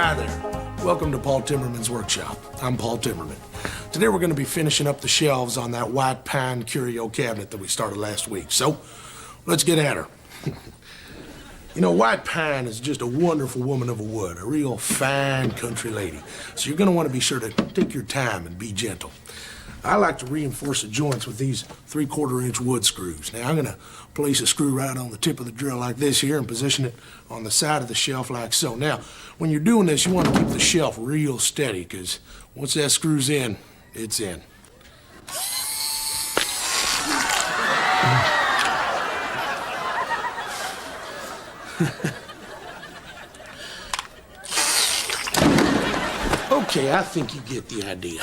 Hi there. Welcome to Paul Timberman's workshop. I'm Paul Timberman. Today we're going to be finishing up the shelves on that white pine curio cabinet that we started last week. So, let's get at her. You know, white pine is just a wonderful woman of a wood, a real fine country lady. So you're going to want to be sure to take your time and be gentle. I like to reinforce the joints with these 3/4-inch wood screws. Now I'm going to place a screw right on the tip of the drill like this here and position it on the side of the shelf like so. Now, when you're doing this, you want to keep the shelf real steady because once that screw's in, it's in. Okay, I think you get the idea.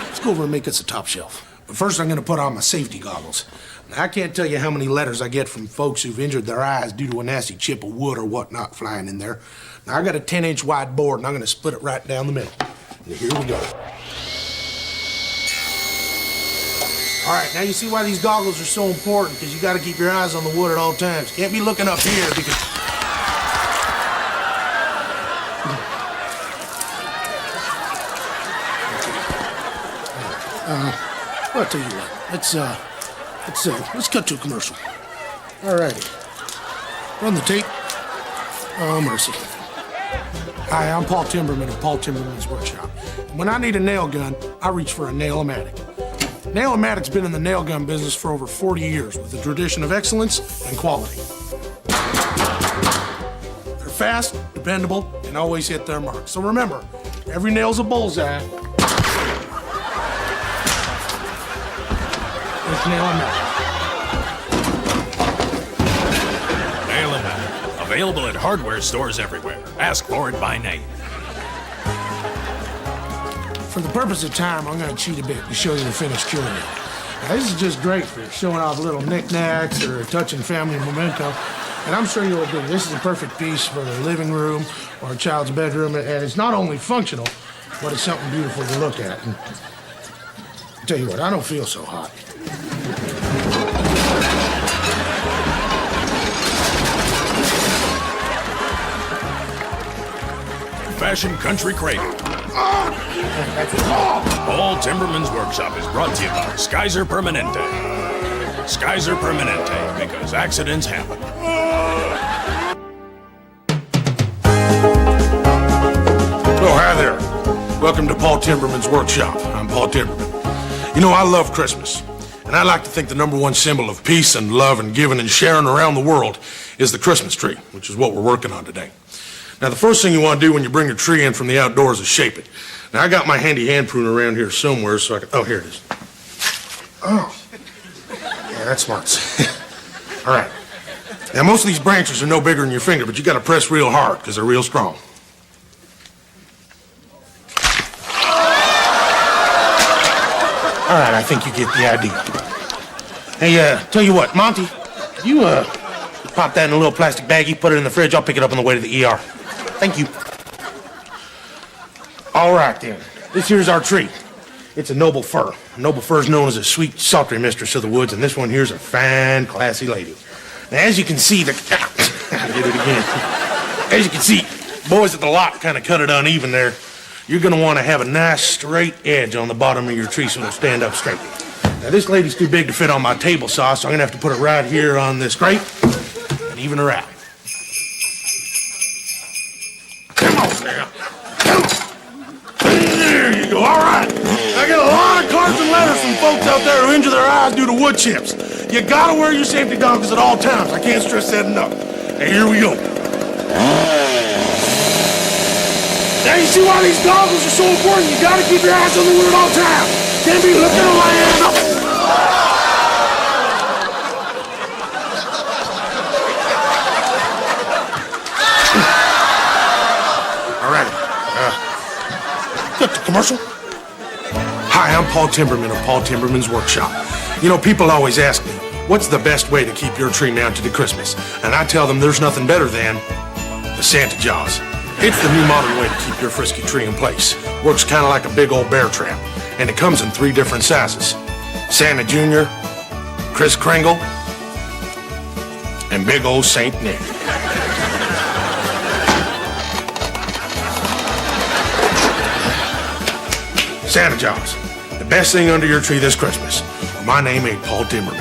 Let's go over and make us a top shelf. But first, I'm going to put on my safety goggles. Now, I can't tell you how many letters I get from folks who've injured their eyes due to a nasty chip of wood or whatnot flying in there. Now, I got a 10-inch wide board, and I'm going to split it right down the middle. And here we go. All right, now you see why these goggles are so important, because you got to keep your eyes on the wood at all times. Can't be looking up here because... I'll tell you what. Let's cut to a commercial. All righty. Run the tape. Oh, mercy. Hi, I'm Paul Timberman of Paul Timberman's workshop. When I need a nail gun, I reach for a Nail-O-Matic. Nail-O-Matic's been in the nail gun business for over 40 years with a tradition of excellence and quality. They're fast, dependable, and always hit their mark. So remember, every nail's a bullseye. Nail-O-Matic. Nail-O-Matic. Available at hardware stores everywhere. Ask for it by name. For the purpose of time, I'm going to cheat a bit to show you the finished curio. Now, this is just great for showing off little knickknacks or touching family memento. And I'm sure you'll agree, this is a perfect piece for the living room or a child's bedroom. And it's not only functional, but it's something beautiful to look at. And I'll tell you what, I don't feel so hot. Fashion Country Cradle. Paul Timberman's workshop is brought to you by Skyzer Permanente. Skyzer Permanente, because accidents happen. Oh, hi there. Welcome to Paul Timberman's workshop. I'm Paul Timberman. You know, I love Christmas. And I like to think the #1 symbol of peace and love and giving and sharing around the world is the Christmas tree, which is what we're working on today. Now, the first thing you want to do when you bring your tree in from the outdoors is shape it. Now, I got my handy hand pruner around here somewhere so I can... Oh, here it is. Oh. Yeah, that smarts. All right. Now, most of these branches are no bigger than your finger, but you got to press real hard because they're real strong. All right, I think you get the idea. Hey, tell you what, Monty, you, pop that in a little plastic baggie, put it in the fridge. I'll pick it up on the way to the ER. Thank you. All right, then. This here's our tree. It's a noble fir. Noble fir is known as a sweet, sultry mistress of the woods, and this one here's a fine, classy lady. Now, as you can see, I did it again. As you can see, boys at the lot kind of cut it uneven there. You're going to want to have a nice, straight edge on the bottom of your tree so it'll stand up straight. Now, this lady's too big to fit on my table saw, so I'm going to have to put it right here on this grate and even her out. Come on now. Come on. There you go. All right. I get a lot of cards and letters from folks out there who injure their eyes due to wood chips. You got to wear your safety goggles at all times. I can't stress that enough. And here we go. Now you see why these goggles are so important. You got to keep your eyes on the wood at all times. Can't be looking around. Cut to commercial. Hi, I'm Paul Timberman of Paul Timberman's workshop. You know, people always ask me, what's the best way to keep your tree mounted at Christmas? And I tell them there's nothing better than the Santa Jaws. It's the new modern way to keep your frisky tree in place. Works kind of like a big old bear trap. And it comes in 3 different sizes. Santa Jr., Kris Kringle, and big old Saint Nick. Santa Jaws, the best thing under your tree this Christmas. My name ain't Paul Timberman.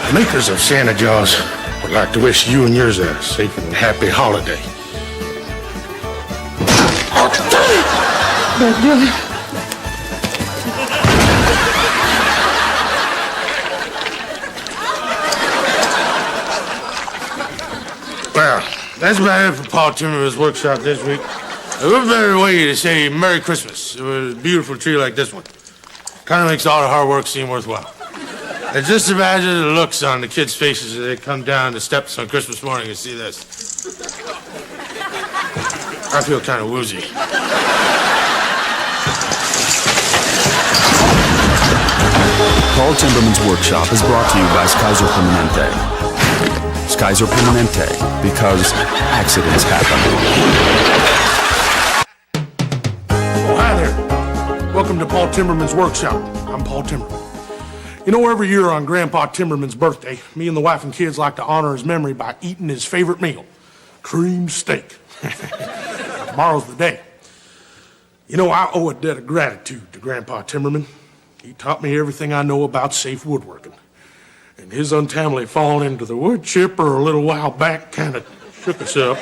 The makers of Santa Jaws would like to wish you and yours a safe and happy holiday. Well, that's about it for Paul Timberman's workshop this week. What better way to say Merry Christmas with a beautiful tree like this one? Kind of makes all the hard work seem worthwhile. And just imagine the looks on the kids' faces as they come down the steps on Christmas morning and see this. I feel kind of woozy. Paul Timberman's workshop is brought to you by Skyzer Permanente. Skyzer Permanente, because accidents happen. Oh, hi there. Welcome to Paul Timberman's workshop. I'm Paul Timberman. You know, every year on Grandpa Timberman's birthday, me and the wife and kids like to honor his memory by eating his favorite meal, cream steak. Tomorrow's the day. You know, I owe a debt of gratitude to Grandpa Timberman. He taught me everything I know about safe woodworking. And his untimely falling into the wood chipper a little while back kind of shook us up.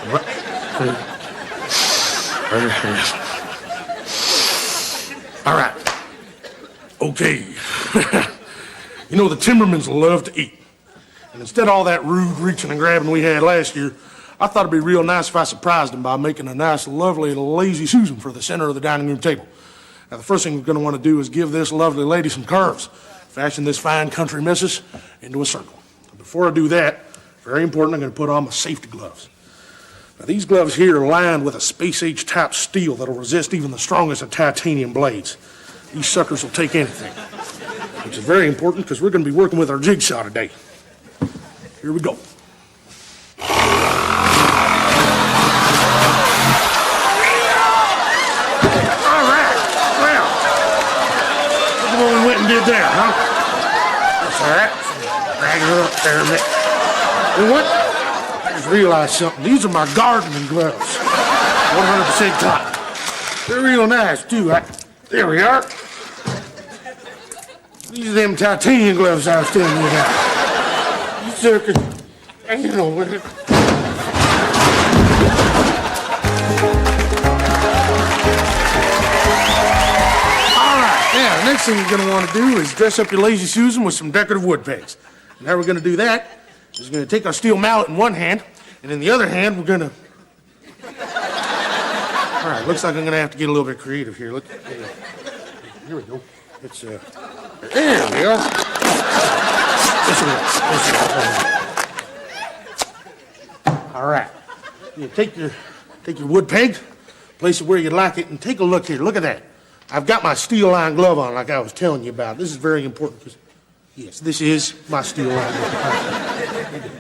All right. Okay. You know, the Timbermans love to eat. And instead of all that rude reaching and grabbing we had last year, I thought it'd be real nice if I surprised them by making a nice, lovely, lazy Susan for the center of the dining room table. Now, the first thing we're going to want to do is give this lovely lady some curves. Fashion this fine country missus into a circle. Before I do that, very important, I'm going to put on my safety gloves. Now, these gloves here are lined with a space-age type steel that'll resist even the strongest of titanium blades. These suckers will take anything, which is very important because we're going to be working with our jigsaw today. Here we go. All right, well, look at what we went and did there, huh? That's all right. Drag it up there a bit. You know what? I just realized something. These are my gardening gloves. 100% cotton. They're real nice, too. There we are. These are them titanium gloves I was telling you about. These suckers, you know what? All right, now, the next thing you're going to want to do is dress up your lazy Susan with some decorative wood pegs. And how we're going to do that is we're going to take our steel mallet in one hand, and in the other hand, we're going to... All right, looks like I'm going to have to get a little bit creative here. Look, here we go. It's, there we are. This way. All right. You take your wood peg, place it where you like it, and take a look here. Look at that. I've got my steel line glove on like I was telling you about. This is very important because, yes, this is my steel line glove.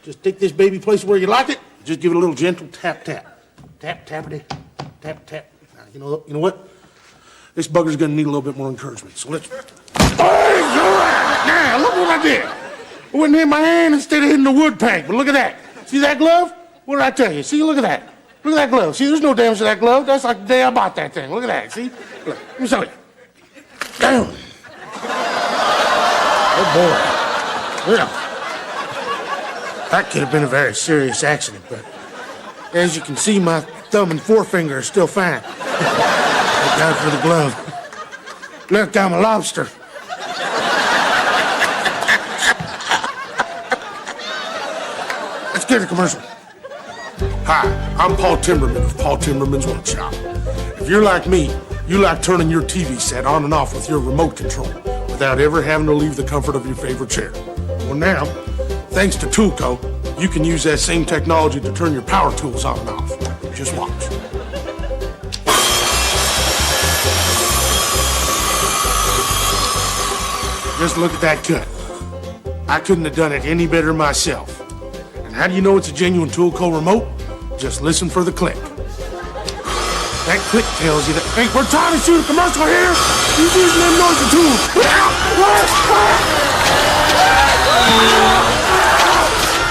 Just take this baby, place it where you like it. Just give it a little gentle tap, tap. Tap, tappity, tap, tap. Now, you know what? This bugger's gonna need a little bit more encouragement. So let's... Hey, all right. Now, look what I did. I went in my hand instead of hitting the wood peg. But look at that. See that glove? What did I tell you? See, look at that. Look at that glove. See, there's no damage to that glove. That's like the day I bought that thing. Look at that. See? Look, let me show you. Down. Oh, boy. Well, that could have been a very serious accident, but as you can see, my thumb and forefinger are still fine. Thank God for the glove. Look, I'm a lobster. Let's get a commercial. Hi, I'm Paul Timberman of Paul Timberman's Workshop. If you're like me, you like turning your TV set on and off with your remote control without ever having to leave the comfort of your favorite chair. Well, now, thanks to Toolco, you can use that same technology to turn your power tools on and off. Just watch. Just look at that cut. I couldn't have done it any better myself. And how do you know it's a genuine Toolco remote? Just listen for the click. That click tells you that, hey, we're trying to shoot a commercial here. He's using them noisy tools.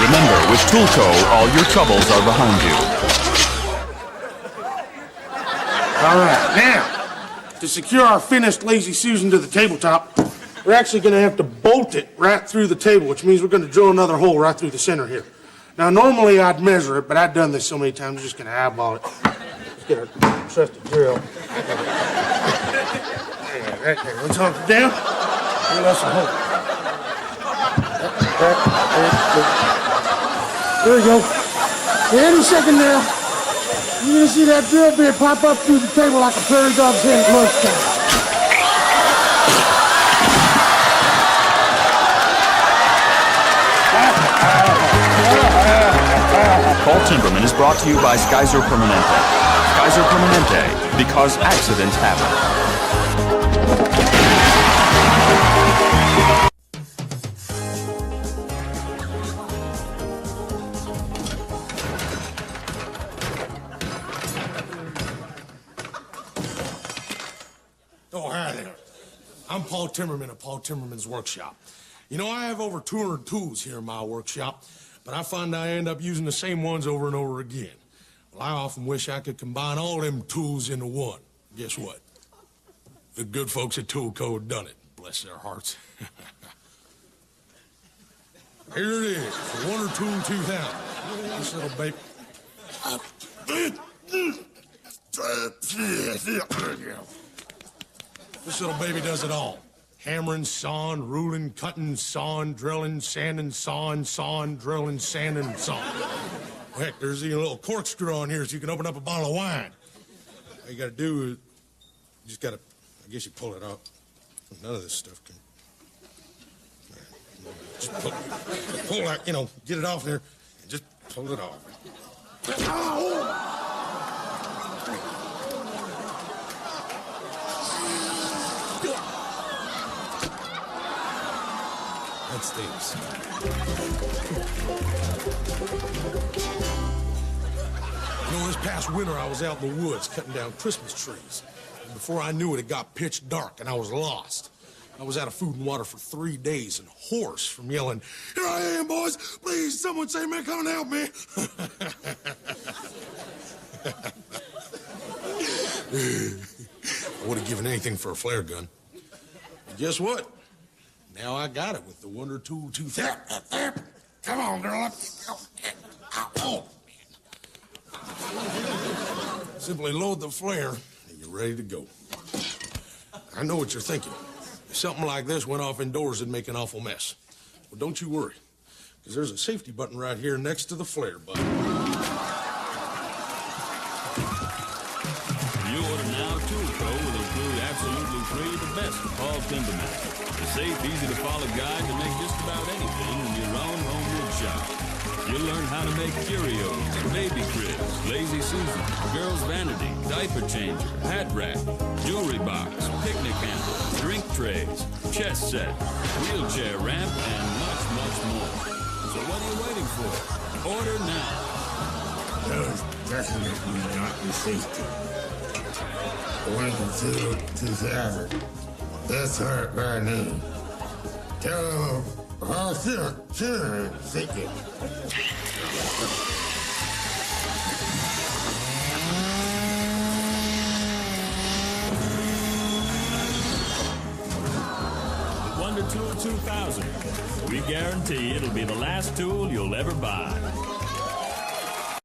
Remember, with Toolco, all your troubles are behind you. All right, now, to secure our finished Lazy Susan to the tabletop, we're actually going to have to bolt it right through the table, which means we're going to drill another hole right through the center here. Now, normally I'd measure it, but I've done this so many times, I'm just going to eyeball it. Let's get a trusted drill. Right there. Let's hold it down. Drill us a hole. There we go. Any second now, you're going to see that drill bit pop up through the table like a prairie dog's head at lunchtime. Paul Timberman is brought to you by Skyzer Permanente. Skyzer Permanente, because accidents happen. Oh, hi there. I'm Paul Timberman of Paul Timberman's Workshop. You know, I have over 200 tools here in my workshop, but I find I end up using the same ones over and over again. Well, I often wish I could combine all them tools into one. Guess what? The good folks at Toolco have done it. Bless their hearts. Here it is, the Wonder Tool 2000. This little baby... This little baby does it all. Hammering, sawing, ruling, cutting, sawing, drilling, sanding, sawing, drilling, sanding, sawing. Well, heck, there's even a little corkscrew on here so you can open up a bottle of wine. All you gotta do is, you just gotta, I guess you pull it out. None of this stuff can. Just pull that, you know, get it off there and just pull it off. Ow! That stinks. You know, this past winter I was out in the woods cutting down Christmas trees. And before I knew it, it got pitch dark and I was lost. I was out of food and water for 3 days and hoarse from yelling, "Here I am, boys! Please, someone save me, come and help me!" I would have given anything for a flare gun. But guess what? Now I got it with the Wonder Tool 2000. Come on, girl. Oh, man. Simply load the flare and you're ready to go. I know what you're thinking. If something like this went off indoors, it'd make an awful mess. Well, don't you worry, because there's a safety button right here next to the flare button. You order now, Toolco will include absolutely free the best of Paul Timberman. A safe, easy-to-follow guide to make just about anything in your own home wood shop. You'll learn how to make curios, baby cribs, lazy Susan, girl's vanity, diaper changer, hat rack, jewelry box, picnic handle, drink trays, chess set, wheelchair ramp, and much, much more. So what are you waiting for? Order now. Those definitely not the safety. Wonder Tool 2000. That's her by name. Tell them how children think it. Wonder Tool 2000. We guarantee it'll be the last tool you'll ever buy.